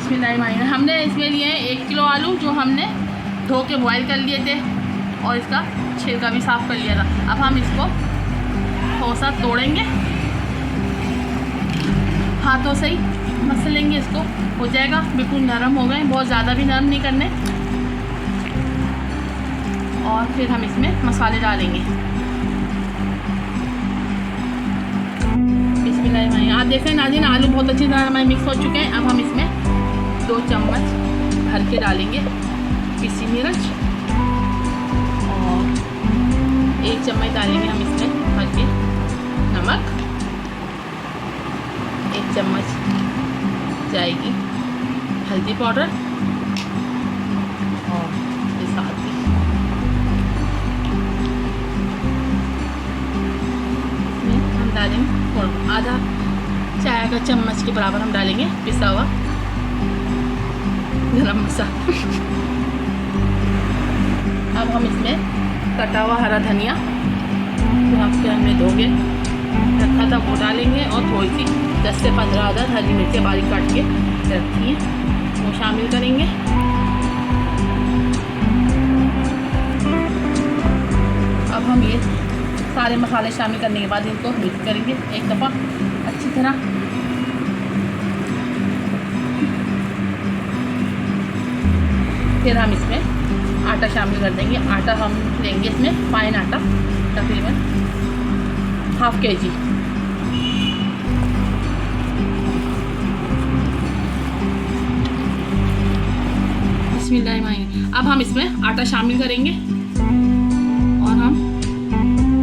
बिस्मिल्लाहिर्रहमानिर्रहीम। हमने इसमें लिए हैं 1 किलो आलू, जो हमने धो के बॉयल कर लिए थे और इसका छिलका भी साफ़ कर लिया था। अब हम इसको थोड़ा सा तोड़ेंगे, हाथों से ही मसलेंगे, इसको हो जाएगा बिल्कुल नरम हो गए, बहुत ज़्यादा भी नरम नहीं करने। और फिर हम इसमें मसाले डालेंगे। बिस्मिल्लाहिर्रहमानिर्रहीम। आप देख रहे हैं नाज़रीन, आलू बहुत अच्छी तरह हमारे मिक्स हो चुके हैं। अब हम इसमें 2 चम्मच भर के डालेंगे पिसी मिर्च और 1 चम्मच डालेंगे हम इसमें भर के नमक। 1 चम्मच जाएगी हल्दी पाउडर और इसके साथ ही इसमें हम डालेंगे आधा चाय का चम्मच के बराबर हम डालेंगे पिसा हुआ गरम मसाला। अब हम इसमें कटा हुआ हरा धनिया जो हमने धोके रखा था वो डालेंगे और थोड़ी सी 10 से 15 अदद हरी मिर्चें बारीक काट के रखी हैं वो शामिल करेंगे। अब हम ये सारे मसाले शामिल करने के बाद इनको मिक्स करेंगे एक दफ़ा अच्छी तरह। फिर हम इसमें आटा शामिल कर देंगे। आटा हम लेंगे इसमें फाइन आटा, तकरीबन ½ kg। बिस्मिल्लाहिर्रहमानिर्रहीम। अब हम इसमें आटा शामिल करेंगे और हम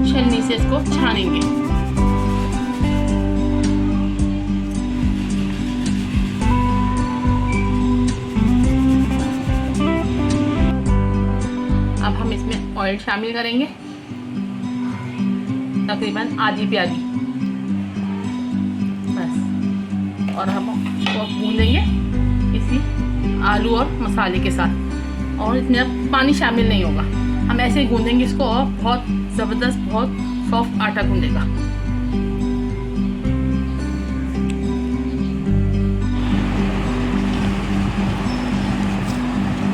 छलनी से इसको छानेंगे। अब हम इसमें ऑयल शामिल करेंगे, तकरीबन आधी प्याली बस, और हम इसको भूनेंगे इसी आलू और मसाले के साथ। और इसमें अब पानी शामिल नहीं होगा, हम ऐसे ही गूंदेंगे इसको और बहुत ज़बरदस्त, बहुत सॉफ्ट आटा गूंदेगा।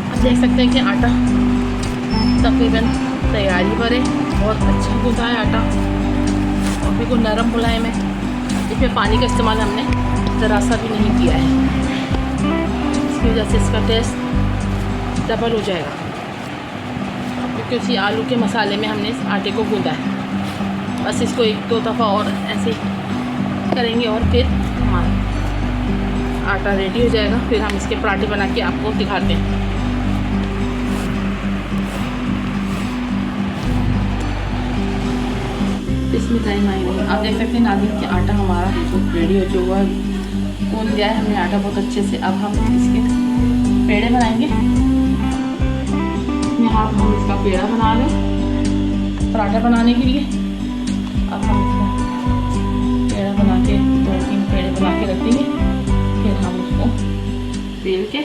आप देख सकते हैं कि आटा तकरीबन तैयारी पर है, बहुत अच्छा गूंदा है आटा और बिल्कुल नरम मुलायम है। इसमें पानी का इस्तेमाल हमने ज़रा सा भी नहीं किया है, इसकी वजह से इसका टेस्ट डबल हो जाएगा, क्योंकि उसी आलू के मसाले में हमने इस आटे को गूंदा है। बस इसको 1-2 दफ़ा और ऐसे करेंगे और फिर हमारा आटा रेडी हो जाएगा। फिर हम इसके पराठे बना के आपको दिखाते हैं। बिस्मिल्लाहिर्रहमानिर्रहीम। आप देख सकते हैं नाज़रीन कि आटा हमारा रेडी हो चुका है, गूंद दिया है हमने आटा बहुत अच्छे से। अब हम इसके पेड़े बनाएंगे। यहाँ हम इसका पेड़ा बना लें पराठा बनाने के लिए। अब हम इसका पेड़ा बना के 2-3 पेड़े बना के रख देंगे। फिर हम उसको बेल के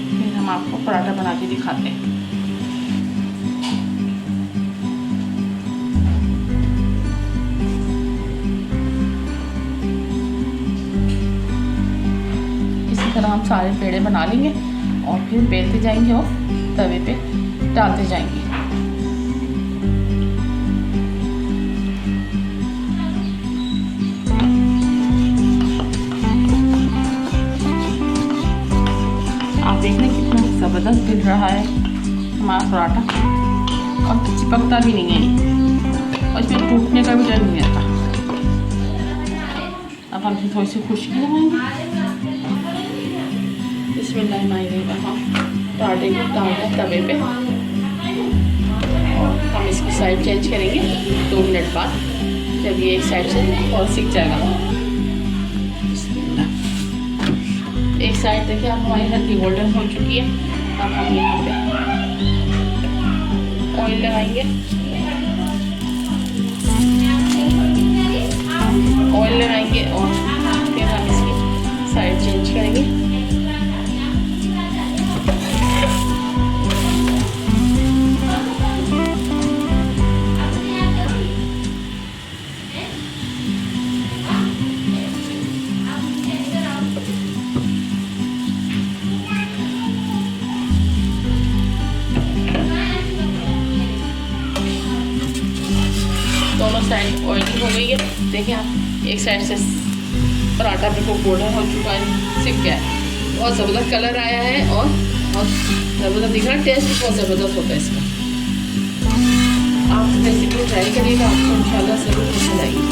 फिर हम आपको पराठा बना के दिखाते हैं। इसी तरह हम सारे पेड़े बना लेंगे और फिर बेलते जाएंगे और तवे पे डालते जाएंगे। आप देख रहे हैं कितना ज़बरदस्त बिल रहा है हमारा पराठा और चिपकता भी नहीं है और इसमें टूटने का भी डर नहीं रहता। अब हम थोड़ी सी खुशबू लगाएंगे। बिस्मिल्लाहिर्रहमानिर्रहीम। हम पराठे को डाल दें तवे पे और हम इसकी साइड चेंज करेंगे 2 मिनट बाद, जब ये एक साइड से और सीख जाएगा। एक साइड देखिए अब हमारी हल्की गोल्डन हो चुकी है। अब हम यहाँ पे ऑयल लगाएंगे। ऑयल लगाएंगे और फिर हम इसकी साइड चेंज करेंगे। ऑयली हो गई है। देखिए आप, एक साइड से पराठा बिल्कुल गोल्डन हो चुका है, सिक गया है, बहुत ज़बरदस्त कलर आया है और बहुत ज़बरदस्त दिख रहा है। टेस्ट भी बहुत ज़बरदस्त होता है इसका। आप रेसिपी ट्राई करिएगा, आपको इंशाल्लाह ज़रूर पसंद आएगी।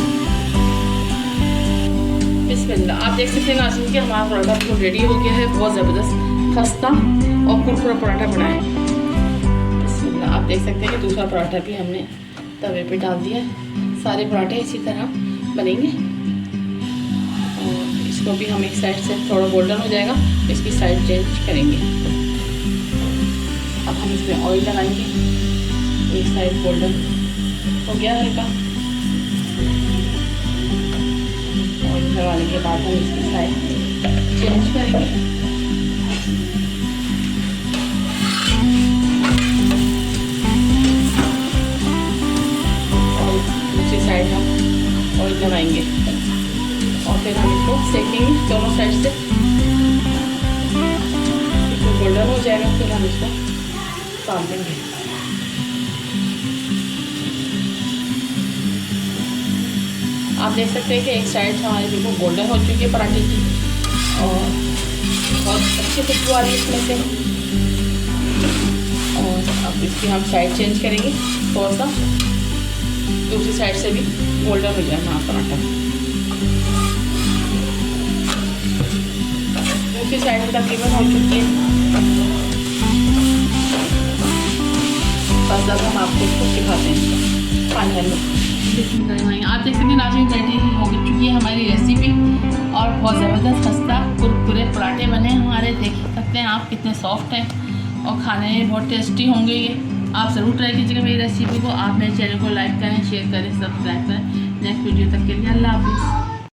बिस्मिल्लाह। आप देख सकते हैं नाज़रीन कि हमारा पराठा बिल्कुल रेडी हो गया है, बहुत ज़बरदस्त खस्ता और कुरकुरा पराठा बना है। बिस्मिल्लाह। आप देख सकते हैं कि दूसरा पराठा भी हमने तवे पे डाल दिया है। सारे पराठे इसी तरह बनेंगे और इसको भी हम एक साइड से थोड़ा गोल्डन हो जाएगा, इसकी साइड चेंज करेंगे। अब हम इसमें ऑयल लगाएंगे। एक साइड गोल्डन हो गया हल्का, ऑयल लगाने के बाद हम इसकी साइड चेंज करेंगे। और दूसरी साइड हम ऑयल लगाएंगे और फिर हम इसको सेकेंगे दोनों साइड से। इसको गोल्डन हो जाएगा, फिर हम इसको काट देंगे। आप देख सकते हैं कि एक साइड हमारी बिल्कुल गोल्डन हो चुकी है पराठे की और बहुत अच्छी खुशबू आ रही है इसमें से। और अब इसकी हम साइड चेंज करेंगे थोड़ा सा, दूसरी साइड से भी गोल्डन हो जाए हमारा पराठा। दूसरी साइड में तकरीबन हो चुकी है, बस अब हम आपको इसको सिखाते हैं फाइनल में। आप देख सकते हैं नाज़रीन रेडी हो चुकी है हमारी रेसिपी और बहुत ज़बरदस्त खस्ता कुरकुरे पराठे बने हमारे। देख सकते हैं आप कितने सॉफ्ट हैं और खाने में बहुत टेस्टी होंगे ये। आप ज़रूर ट्राई कीजिएगा मेरी रेसिपी को। आप मेरे चैनल को लाइक करें, शेयर करें, सब्सक्राइब करें। नेक्स्ट वीडियो तक के लिए अल्लाह हाफिज़।